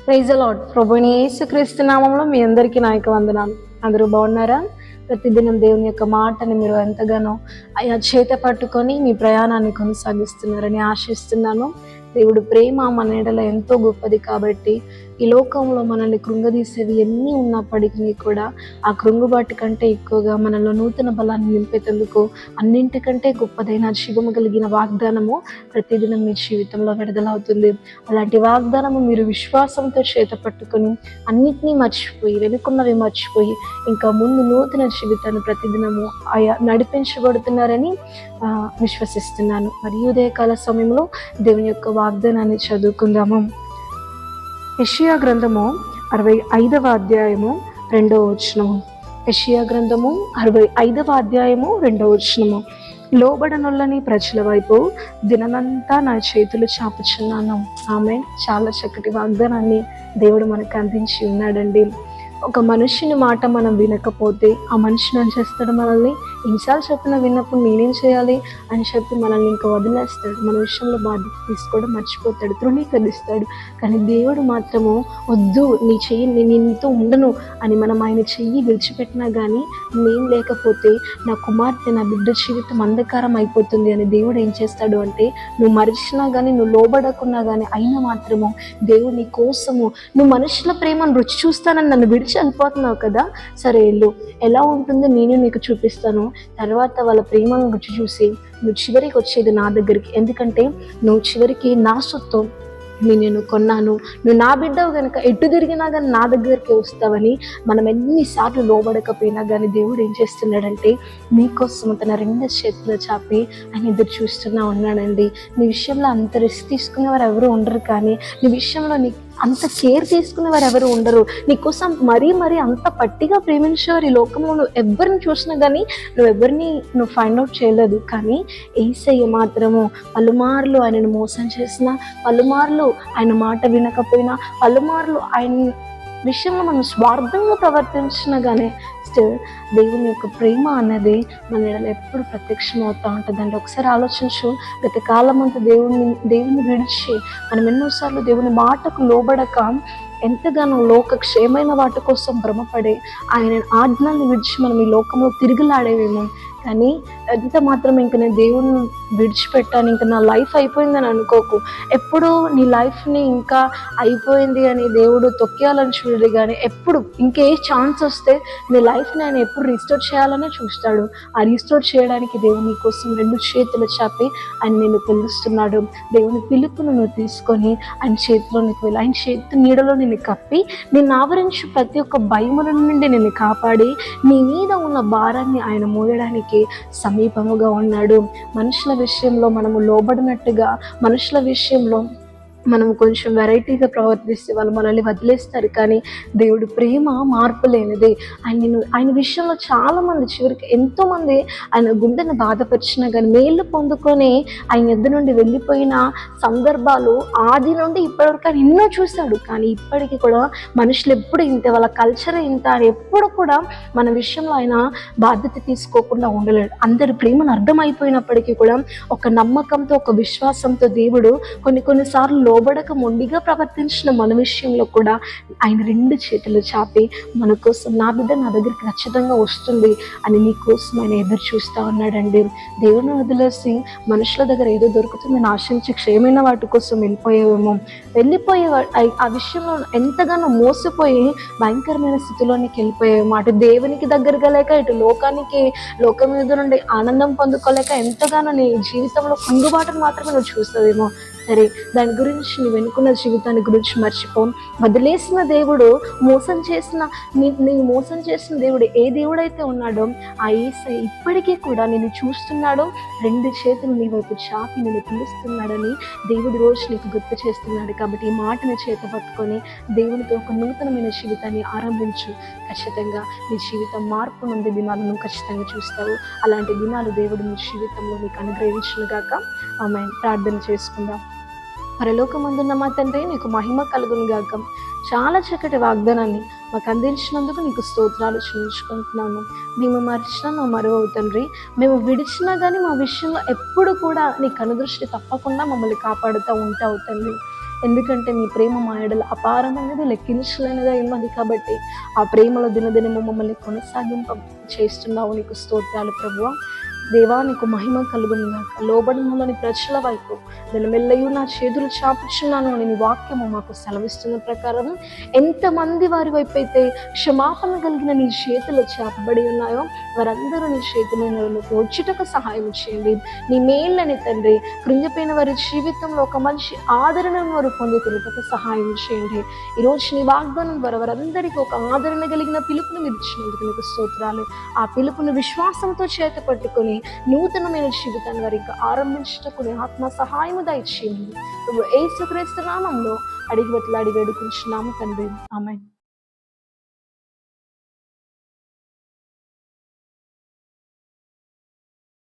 Praise the lord. ప్రభువైన యేసుక్రీస్తు నామములో మీ అందరికీ నా యొక్క వందనాలు. అందరూ బాగున్నారా? ప్రతిదినం దేవుని యొక్క మాటని మీరు ఎంతగానో అయా చేత పట్టుకొని మీ ప్రయాణాన్ని కొనసాగిస్తున్నారని ఆశిస్తున్నాను. దేవుడు ప్రేమ మన ఎడల ఎంతో గొప్పది కాబట్టి ఈ లోకంలో మనల్ని కృంగదీసేవి ఎన్ని ఉన్నప్పటికీ కూడా ఆ కృంగుబాటు కంటే ఎక్కువగా మనలో నూతన బలాన్ని నింపేందుకు అన్నింటికంటే గొప్పదైన జీవము కలిగిన వాగ్దానము ప్రతిదినం మీ జీవితంలో విడుదలవుతుంది. అలాంటి వాగ్దానము మీరు విశ్వాసంతో చేత పట్టుకొని అన్నిటినీ మర్చిపోయి, వెనుకున్నవి మర్చిపోయి ఇంకా ముందు నూతన జీవితాన్ని ప్రతిదినము ఆయా నడిపించబడుతున్నారని విశ్వసిస్తున్నాను. మరి ఉదయకాల సమయంలో దేవుని యొక్క వాగ్దానాన్ని చదువుకుందాము. యెషయా గ్రంథము 65వ అధ్యాయము 2వ వచనము. యెషయా గ్రంథము 65వ అధ్యాయము 2వ వచనము. లోబడనొల్లని ప్రజల వైపు దినమంతా నా చేతులు చాపుచున్నాను. ఆమె చాలా చక్కటి వాగ్దానాన్ని దేవుడు మనకు అందించి ఉన్నాడండి. ఒక మనిషిని మాట మనం వినకపోతే ఆ మనిషిని ఏం చేస్తాడు? మనల్ని ఎన్నిసార్లు చెప్పినా విన్నప్పుడు నేనేం చేయాలి అని చెప్పి మనల్ని ఇంకా వదిలేస్తాడు. మన విషయంలో బాధ్యత తీసుకోవడం మర్చిపోతాడు, తృణీకరిస్తాడు. కానీ దేవుడు మాత్రము వద్దు, నీ చెయ్యి, నేను నీతో ఉండను అని మనం ఆయన చెయ్యి విడిచిపెట్టినా కానీ నేను లేకపోతే నా కుమార్తె, నా బిడ్డ జీవితం అంధకారం అయిపోతుంది అని దేవుడు ఏం చేస్తాడు అంటే, నువ్వు మరిచినా కానీ, నువ్వు లోబడకున్నా కానీ అయినా మాత్రము దేవుడు నీ కోసము, నువ్వు మనుషుల ప్రేమను రుచి చూస్తానని నన్ను విడిచి వెళ్ళిపోతున్నావు కదా, సరే వెళ్ళు, ఎలా ఉంటుందో నేను నీకు చూపిస్తాను. తర్వాత వాళ్ళ ప్రేమను రుచి చూసి నువ్వు చివరికి వచ్చేది నా దగ్గరికి. ఎందుకంటే నువ్వు చివరికి నా సొత్తు, నేను కొన్నాను, నువ్వు నా బిడ్డవు కనుక ఎటు తిరిగినా కానీ నా దగ్గరికి వస్తావని మనం ఎన్నిసార్లు లోబడకపోయినా కానీ దేవుడు ఏం చేస్తున్నాడంటే మీకోసం తన 2 చేతులు చాపి ఆయన ఎదురు చూస్తున్నా ఉన్నాడండి. నీ విషయంలో అంత రిస్క్ తీసుకునేవారు ఎవరు ఉండరు, కానీ నీ విషయంలో అంత కేర్ తీసుకునేవారు ఎవరు ఉండరు. నీకోసం మరీ అంత పట్టిగా ప్రేమించేవారు ఈ లోకంలో నువ్వు ఎవరిని చూసినా కానీ నువ్వు ఫైండ్ అవుట్ చేయలేదు. కానీ యేసయ్య మాత్రము పలుమార్లు ఆయనను మోసం చేసిన, పలుమార్లు ఆయన మాట వినకపోయినా, పలుమార్లు ఆయన విషయంలో మనం స్వార్థంగా ప్రవర్తించినా కానీ స్టిల్ దేవుని యొక్క ప్రేమ అన్నది మన ఎడల ఎప్పుడు ప్రత్యక్షం అవుతూ ఉంటుందండి. ఒకసారి ఆలోచించు, గత కాలం అంతా దేవుని విడిచి మనం ఎన్నోసార్లు దేవుని మాటకు లోబడక ఎంతగానో లోక క్షేమైన వాటి కోసం భ్రమపడే ఆయన ఆజ్ఞల్ని విడిచి మనం ఈ లోకంలో తిరుగులాడేవేమో. కానీ ఎంత మాత్రం ఇంక నేను దేవుని విడిచిపెట్టాను, ఇంకా నా లైఫ్ అయిపోయిందని అనుకోకు. ఎప్పుడు నీ లైఫ్ని ఇంకా అయిపోయింది అని దేవుడు తొక్కేయాలని చూడడు, కానీ ఎప్పుడు ఇంకే ఛాన్స్ వస్తే నీ లైఫ్ని ఆయన ఎప్పుడు రీస్టోర్ చేయాలనే చూస్తాడు. ఆ రీస్టోర్ చేయడానికి దేవుని కోసం 2 చేతులు చాపి ఆయన నిన్ను పిలుస్తున్నాడు. దేవుని పిలుపును నువ్వు తీసుకొని ఆయన చేతిలో నీకు వెళ్ళి, ఆయన చేతి నీడలో నిన్ను కప్పి నిన్ను ఆవరించి ప్రతి ఒక్క భయముల నుండి నిన్ను కాపాడి నీ మీద ఉన్న భారాన్ని ఆయన మోయడానికి సమీపముగా ఉన్నాడు. మనుషుల విషయంలో మనము లోబడినట్టుగా, మనుషుల విషయంలో మనం కొంచెం వెరైటీగా ప్రవర్తిస్తే వాళ్ళు మనల్ని వదిలేస్తారు. కానీ దేవుడు ప్రేమ మార్పు లేనిది. ఆయన విషయంలో చాలామంది చివరికి ఎంతోమంది ఆయన గుండెను బాధపరిచినా కానీ మేలు పొందుకొని ఆయన ఎద్దు నుండి వెళ్ళిపోయిన సందర్భాలు ఆది నుండి ఇప్పటివరకు ఆయన ఎన్నో చూశాడు. కానీ ఇప్పటికీ కూడా మనుషులు ఎప్పుడు ఇంతే, వాళ్ళ కల్చర్ ఇంత అని ఎప్పుడు కూడా మన విషయంలో ఆయన బాధ్యత తీసుకోకుండా ఉండలేడు. అందరి ప్రేమను అర్థమైపోయినప్పటికీ కూడా ఒక నమ్మకంతో, ఒక విశ్వాసంతో దేవుడు కొన్నిసార్లు లోబడక మొండిగా ప్రవర్తించిన మన విషయంలో కూడా ఆయన 2 చేతులు చాపి మన కోసం, నా బిడ్డ నా దగ్గరికి ఖచ్చితంగా వస్తుంది అని నీ కోసం ఆయన ఎదురు చూస్తూ ఉన్నాడండి. దేవుని వదిలేసి మనుషుల దగ్గర ఏదో దొరుకుతుందని ఆశించి క్షేమైన వాటి కోసం వెళ్ళిపోయే ఆ విషయంలో ఎంతగానో మోసపోయి భయంకరమైన స్థితిలోనికి వెళ్ళిపోయేమో. అటు దేవునికి దగ్గరగా లేక, ఇటు లోకం మీద నుండి ఆనందం పొందుకోలేక ఎంతగానో నీ జీవితంలో కుంగుబాటును మాత్రమే నువ్వు చూస్తావేమో. సరే, దాని గురించి నువ్వు వెనుకున్న జీవితాన్ని గురించి మర్చిపో. వదిలేసిన దేవుడు, నీవు మోసం చేసిన దేవుడు ఏ దేవుడైతే ఉన్నాడో ఆ యేసయ్య ఇప్పటికీ కూడా నేను చూస్తున్నాడు, 2 చేతులు నీ వైపు చాపి నేను పిలుస్తున్నాడని దేవుడి రోజు నీకు గుర్తు చేస్తున్నాడు. కాబట్టి ఈ మాటను చేత పట్టుకొని దేవునితో ఒక నూతనమైన జీవితాన్ని ఆరంభించు. ఖచ్చితంగా నీ జీవితం మార్పు నుండి దినాలను ఖచ్చితంగా చూస్తావు. అలాంటి దినాలు దేవుడు నీ జీవితంలో నీకు అనుగ్రహించును గాక. ఆమేన్. ప్రార్థన చేసుకుందాం. పరలోకమందున్న మా తండ్రి, నీకు మహిమ కలుగును గాక. చాలా చక్కటి వాగ్దానాన్ని మాకు అందించినందుకు నీకు స్తోత్రాలు చెల్లించుకుంటున్నాను. మేము మరిచినా మా మరువవు తండ్రి, మేము విడిచినా కానీ మా విషయంలో ఎప్పుడు కూడా నీ కనుదృష్టి తప్పకుండా మమ్మల్ని కాపాడుతూ ఉంటావు తండ్రి. ఎందుకంటే మీ ప్రేమ మా ఎడల అపారమైనది, లెక్కించలేనిది ఉన్నది కాబట్టి ఆ ప్రేమలో దినదినము మమ్మల్ని కొనసాగింప చేస్తున్నావు. నీకు స్తోత్రాలు ప్రభువా. దేవా నీకు మహిమ కలుగును గాక. లోబడినలోని ప్రజల వైపు నేను మెల్లయు నా చేతులు చాపుచున్నాను అని నీ వాక్యము మాకు సెలవిస్తున్న ప్రకారం ఎంతమంది వారి వైపు అయితే క్షమాపణ కలిగిన నీ చేతులు చాపబడి ఉన్నాయో వారందరూ నీ చేతులను వచ్చుటకు సహాయం చేయండి. నీ మేళ్ళని తండ్రి, కృంగిపోయిన వారి జీవితంలో ఒక మంచి ఆదరణను వారు పొందుతున్నట్టుకు సహాయం చేయండి. ఈరోజు నీ వాగ్దానం ద్వారా వారందరికీ ఒక ఆదరణ కలిగిన పిలుపును మీరు ఇచ్చినందుకు నీకు స్తోత్రాలు. ఆ పిలుపును విశ్వాసంతో చేత పట్టుకొని నూతనమైన జీవితాన్ని వారికి ఆరంభించటకు ఆత్మ సహాయము దయచేయండి. యేసుక్రీస్తు నామములో అడిగి వేడుకుంటున్నాము తండ్రి. ఆమేన్.